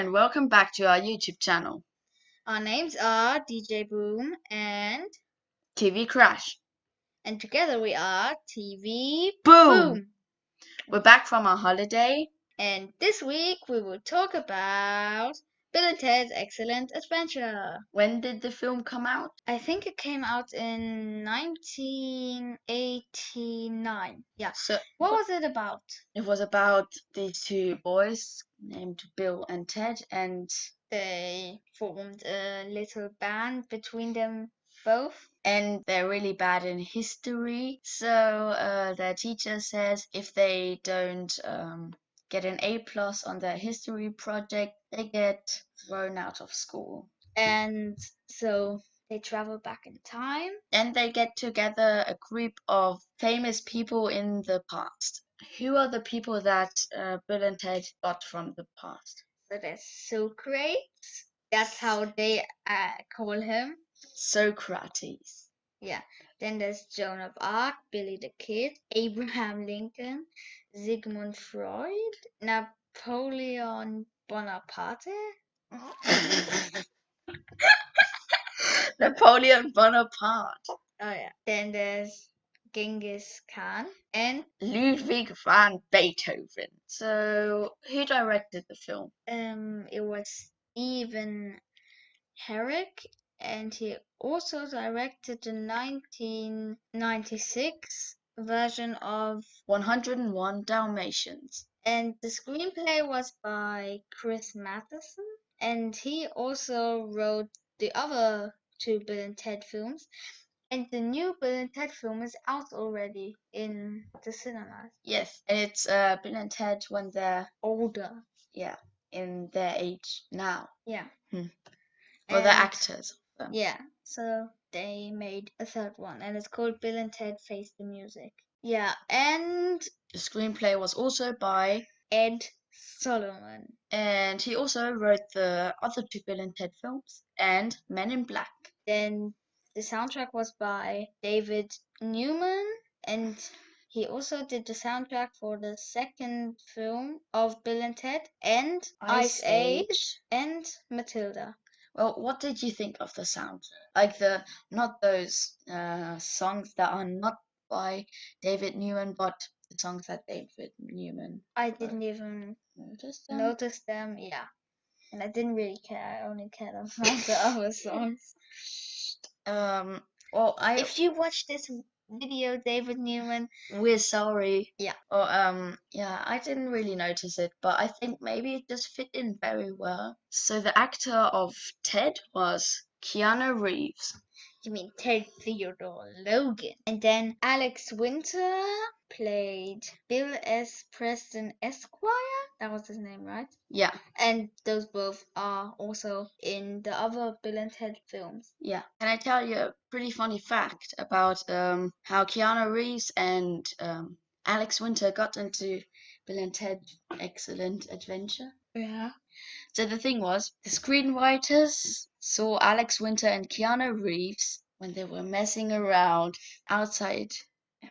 and welcome back to our YouTube channel, Our names are DJ Boom TV Crash. and together we are TV Boom! We're back from our holiday. And this week we will talk about Bill and Ted's Excellent Adventure. When did the film come out? I think it came out in 1989. Yeah. So What was it about? it was about these two boys named Bill and Ted, and They formed a little band between them both. and they're really bad in history. So their teacher says if they don't get an A plus on their history project, they get thrown out of school. And so they travel back in time. And they get together a group of famous people in the past. Who are the people that Bill and Ted got from the past? So there's Socrates. That's how they call him. Socrates. Yeah. Then there's Joan of Arc, Billy the Kid, Abraham Lincoln, Sigmund Freud, Napoleon Bonaparte. Napoleon Bonaparte. Oh yeah. Then there's Genghis Khan and Ludwig van Beethoven. So who directed the film? it was Stephen Herrick, and he also directed the 1996 version of 101 Dalmatians. And the screenplay was by Chris Matheson, and he also wrote the other two Bill and Ted films. And the new Bill and Ted film is out already in the cinemas. Yes, and it's Bill and Ted when they're older. Yeah, in their age now. Yeah. Well, the actors. Yeah, so they made a third one, and it's called Bill and Ted Face the Music. Yeah, and the screenplay was also by Ed Solomon. And he also wrote the other two Bill and Ted films and Men in Black. Then the soundtrack was by David Newman, and he also did the soundtrack for the second film of Bill and Ted and Ice Age and Matilda. Well, what did you think of the soundtrack? Like not those songs that are not by David Newman, but the songs that David Newman. I didn't even notice them. Yeah, and I didn't really care. I only cared about the other songs. Well, if you watch this video, David Newman, we're sorry. Yeah. Or yeah, I didn't really notice it, but I think maybe it just fit in very well. So the actor of Ted was Keanu Reeves. You mean Ted Theodore Logan. And then Alex Winter played Bill S. Preston Esquire. That was his name, right? Yeah. And those both are also in the other Bill and Ted films. Yeah. Can I tell you a pretty funny fact about how Keanu Reeves and Alex Winter got into Bill and Ted Excellent Adventure? Yeah. So the thing was, the screenwriters saw Alex Winter and Keanu Reeves when they were messing around outside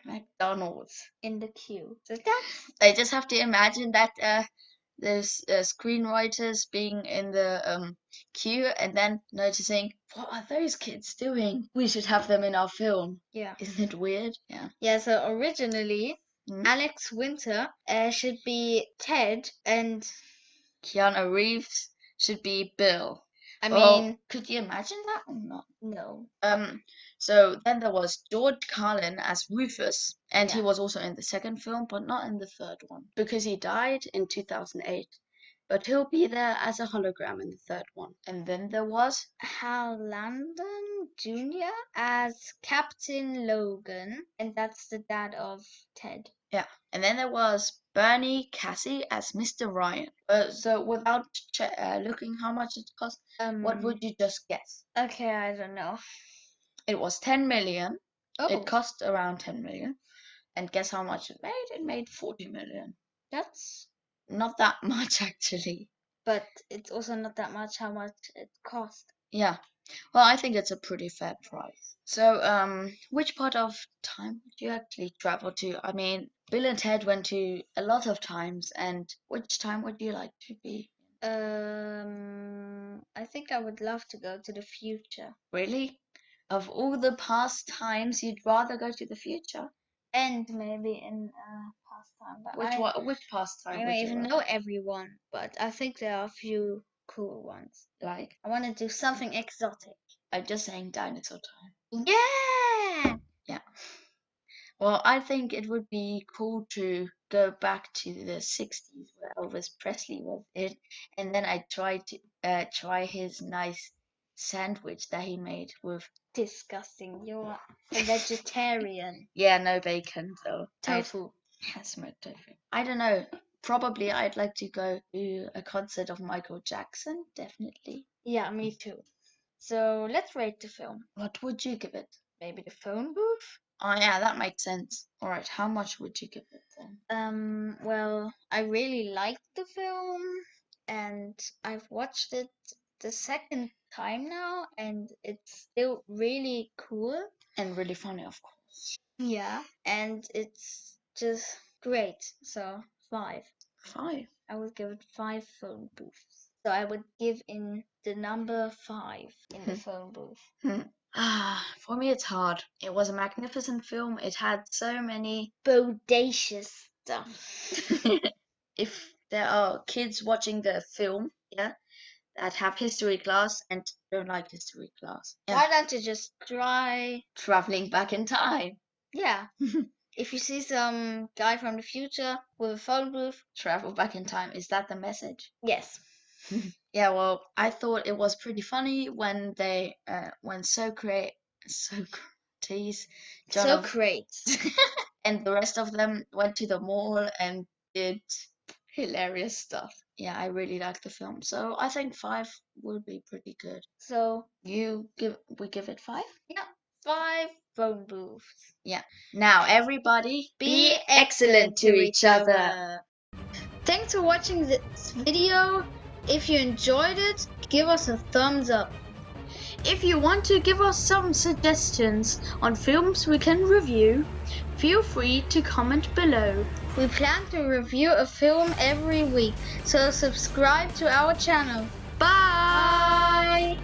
McDonald's in the queue. So I just have to imagine that there's screenwriters being in the queue and then noticing, what are those kids doing? We should have them in our film. Yeah. Isn't it weird? Yeah. Yeah, so originally, Alex Winter should be Ted and Keanu Reeves should be Bill. I mean, could you imagine that or not? No. So then there was George Carlin as Rufus, and he was also in the second film, but not in the third one, because he died in 2008. But he'll be there as a hologram in the third one. And then there was Hal Landon Jr. as Captain Logan, and that's the dad of Ted. Yeah. And then there was Bernie Cassie as Mr. Ryan. So without looking how much it cost, what would you just guess? Okay, I don't know. It was 10 million. Oh. It cost around 10 million. And guess how much it made? It made 40 million. That's not that much, actually. But it's also not that much how much it cost. Yeah. Well, I think it's a pretty fair price. So, which part of time would you actually travel to? I mean, Bill and Ted went to a lot of times, and which time would you like to be? I think I would love to go to the future. Really? Of all the past times, you'd rather go to the future? And maybe in past time, but Which past I time don't would you even rather? know everyone, but I think there are a few cool ones. Like, I want to do something exotic. I'm just saying dinosaur time. Yeah! Yeah. Well, I think it would be cool to go back to the 60s where Elvis Presley was it, and then I try his nice sandwich that he made with Disgusting. You're a vegetarian. yeah, no bacon though. Tofu. Yeah, smoked tofu. I don't know. Probably I'd like to go to a concert of Michael Jackson, definitely. Yeah, me too. So let's rate the film. What would you give it? Maybe the phone booth? Oh yeah, that makes sense. All right, how much would you give it then? Well, I really liked the film and I've watched it the second time now and it's still really cool. And really funny, of course. Yeah, and it's just great. So 5. 5. I would give it 5 phone booths. So I would give in the number 5 in the phone booth. For me, it's hard. It was a magnificent film. It had so many. Bodacious stuff. If there are kids watching the film, yeah, that have history class and don't like history class, yeah, Why don't you just try? traveling back in time, Yeah. If you see some guy from the future with a phone booth, travel back in time. Is that the message? yes. Yeah, well, I thought it was pretty funny when Socrates, John So of, great. and the rest of them went to the mall and did hilarious stuff. Yeah, I really like the film, so I think 5 will be pretty good. So We give it 5? yeah, 5 phone booths. Yeah. Now everybody Be excellent to each other. Thanks for watching this video. If you enjoyed it, give us a thumbs up. If you want to give us some suggestions on films we can review, feel free to comment below. We plan to review a film every week, so subscribe to our channel. Bye!